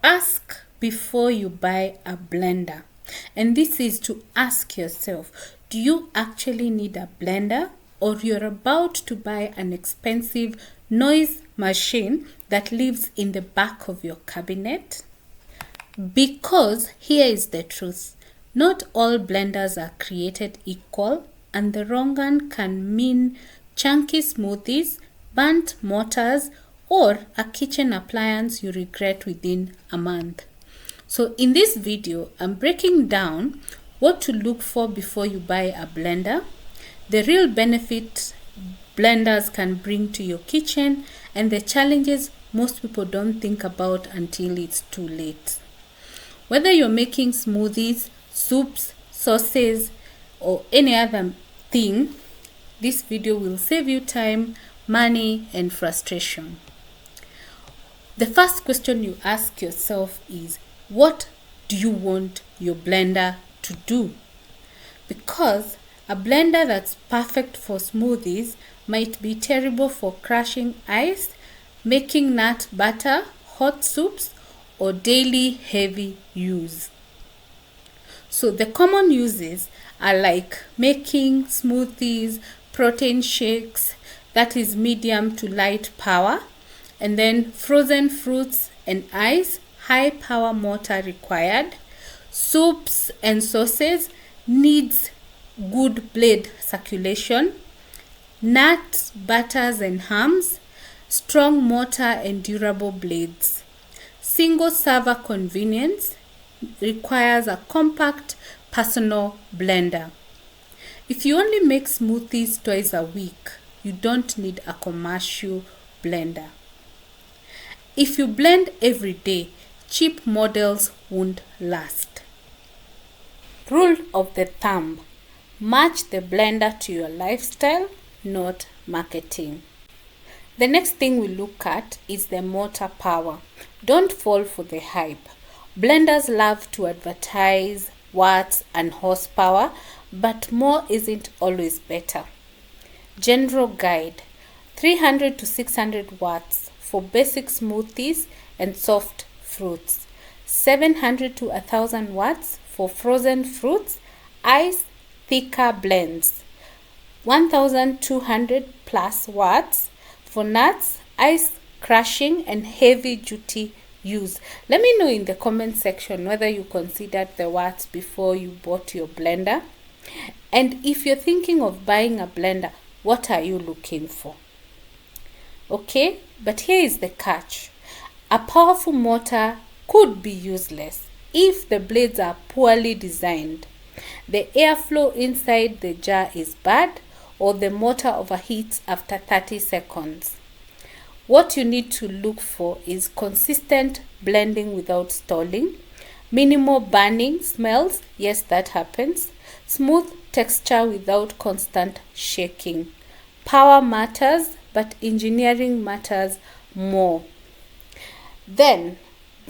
Ask before you buy a blender. And this is to ask yourself, do you actually need a blender, or you're about to buy an expensive noise machine that lives in the back of your cabinet? Because here is the truth. Not all blenders are created equal, and the wrong one can mean chunky smoothies, burnt mortars, or a kitchen appliance you regret within a month. So in this video, I'm breaking down what to look for before you buy a blender, the real benefit blenders can bring to your kitchen, and the challenges most people don't think about until it's too late. Whether you're making smoothies, soups, sauces, or any other thing, this video will save you time, money, and frustration. The first question you ask yourself is, what do you want your blender to do? Because a blender that's perfect for smoothies might be terrible for crushing ice, making nut butter, hot soups, or daily heavy use. So the common uses are like making smoothies, protein shakes, that is medium to light power, and then frozen fruits and ice, high power motor required. Soups and sauces needs good blade circulation. Nuts, butters and hams, strong motor and durable blades. Single server convenience requires a compact personal blender. If you only make smoothies twice a week, you don't need a commercial blender. If you blend every day, cheap models won't last. Rule of the thumb: match the blender to your lifestyle, not marketing. The next thing we look at is the motor power. Don't fall for the hype. Blenders love to advertise watts and horsepower, but more isn't always better. General guide: 300 to 600 watts for basic smoothies and soft fruits. 700 to 1000 watts for frozen fruits, ice, thicker blends. 1200 plus watts for nuts, ice crushing, and heavy duty use. Let me know in the comment section whether you considered the watts before you bought your blender. And if you're thinking of buying a blender, what are you looking for? Okay, but here is the catch. A powerful motor could be useless if the blades are poorly designed, the airflow inside the jar is bad, or the motor overheats after 30 seconds. What you need to look for is consistent blending without stalling, minimal burning smells, yes, that happens, smooth texture without constant shaking. Power matters, but engineering matters more. Then,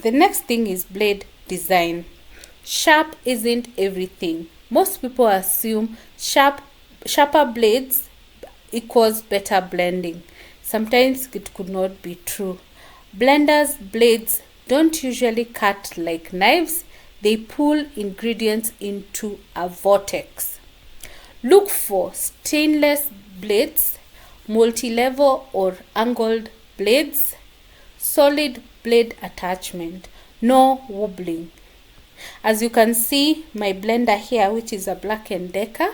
the next thing is blade design. Sharp isn't everything. Most people assume sharper blades equals better blending. Sometimes it could not be true. Blenders' blades don't usually cut like knives. They pull ingredients into a vortex. Look for stainless blades, multi-level or angled blades, solid blade attachment, no wobbling. As you can see, my blender here, which is a Black & Decker,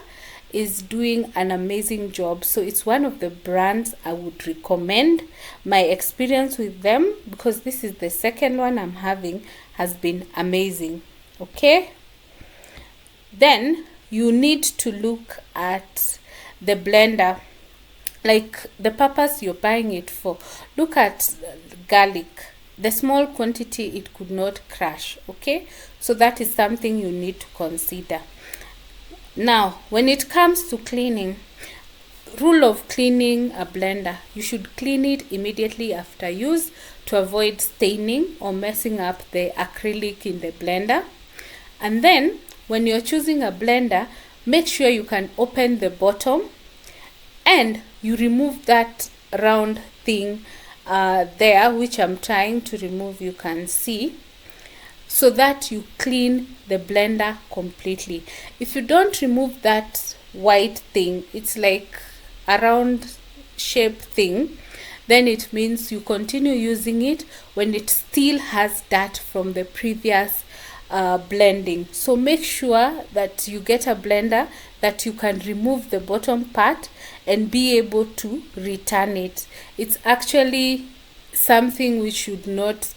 is doing an amazing job. So it's one of the brands I would recommend. My experience with them, because this is the second one I'm having, has been amazing. Okay, then you need to look at the blender, like the purpose you're buying it for. Look at garlic, the small quantity it could not crush. Okay, so that is something you need to consider. Now, when it comes to cleaning, rule of cleaning a blender: you should clean it immediately after use to avoid staining or messing up the acrylic in the blender. And then when you're choosing a blender, make sure you can open the bottom and you remove that round thing there, which I'm trying to remove. You can see so that you clean the blender completely. If you don't remove that white thing, it's like a round shape thing, then it means you continue using it when it still has dirt from the previous blending. So make sure that you get a blender that you can remove the bottom part and be able to return it. It's actually something you should not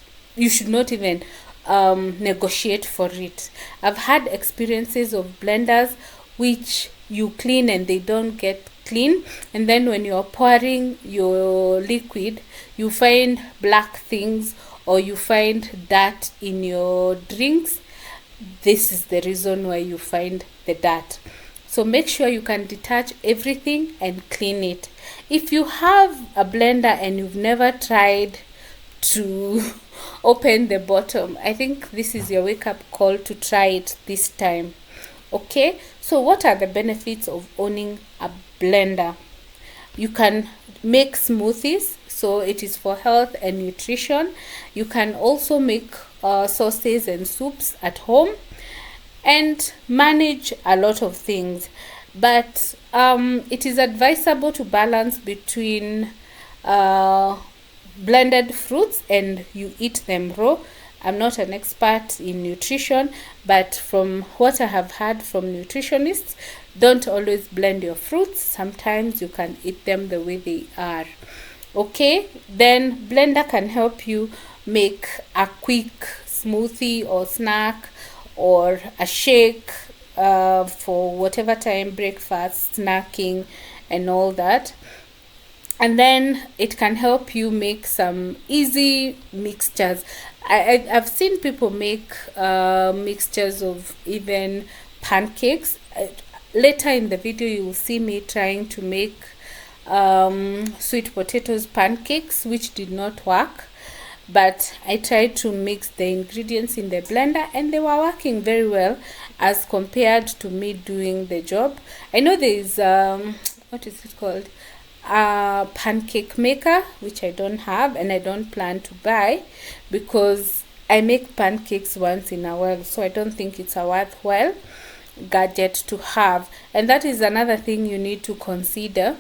even negotiate for it. I've had experiences of blenders which you clean and they don't get clean, and then when you're pouring your liquid, you find black things or you find dirt in your drinks. This is the reason why you find the dirt. So make sure you can detach everything and clean it. If you have a blender and you've never tried to open the bottom, I think this is your wake up call to try it this time. Okay, so what are the benefits of owning a blender? You can make smoothies, so it is for health and nutrition. You can also make sauces and soups at home and manage a lot of things. But it is advisable to balance between blended fruits and you eat them raw. I'm not an expert in nutrition, but from what I have heard from nutritionists, don't always blend your fruits. Sometimes you can eat them the way they are. Okay, then blender can help you make a quick smoothie or snack or a shake for whatever time, breakfast, snacking, and all that. And then it can help you make some easy mixtures. I've seen people make mixtures of even pancakes. Later in the video, you will see me trying to make sweet potatoes pancakes, which did not work. But I tried to mix the ingredients in the blender and they were working very well as compared to me doing the job. I know there is, what is it called? A pancake maker, which I don't have and I don't plan to buy because I make pancakes once in a while, so I don't think it's a worthwhile gadget to have. And that is another thing you need to consider,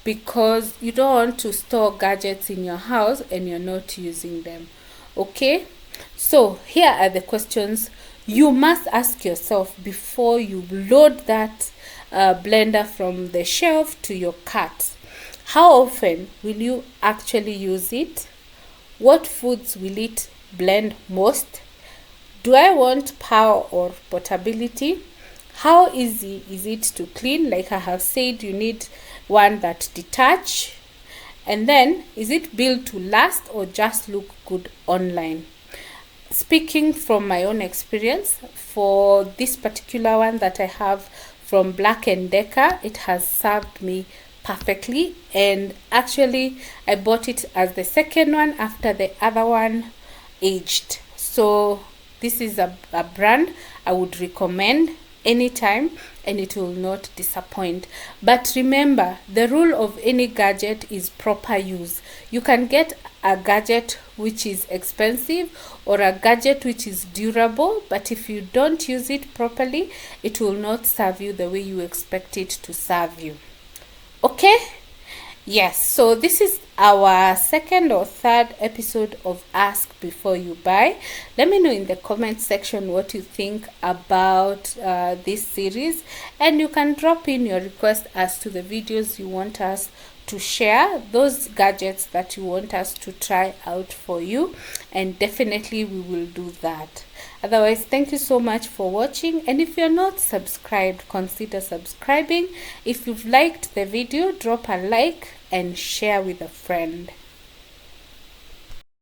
because you don't want to store gadgets in your house and you're not using them. Okay, so here are the questions you must ask yourself before you load that blender from the shelf to your cart. How often will you actually use it? What foods will it blend most? Do I want power or portability? How easy is it to clean? Like I have said, you need one that detach. And then, is it built to last or just look good online? Speaking from my own experience, for this particular one that I have from Black & Decker, it has served me perfectly, and actually I bought it as the second one after the other one aged. So this is a brand I would recommend anytime and it will not disappoint. But remember, the rule of any gadget is proper use. You can get a gadget which is expensive or a gadget which is durable, but if you don't use it properly, it will not serve you the way you expect it to serve you. Okay, yes, so this is our second or third episode of Ask Before You Buy. Let me know in the comment section what you think about this series, and you can drop in your request as to the videos you want us to share, those gadgets that you want us to try out for you, and definitely we will do that. Otherwise, thank you so much for watching, and if you're not subscribed, consider subscribing. If you've liked the video, drop a like and share with a friend.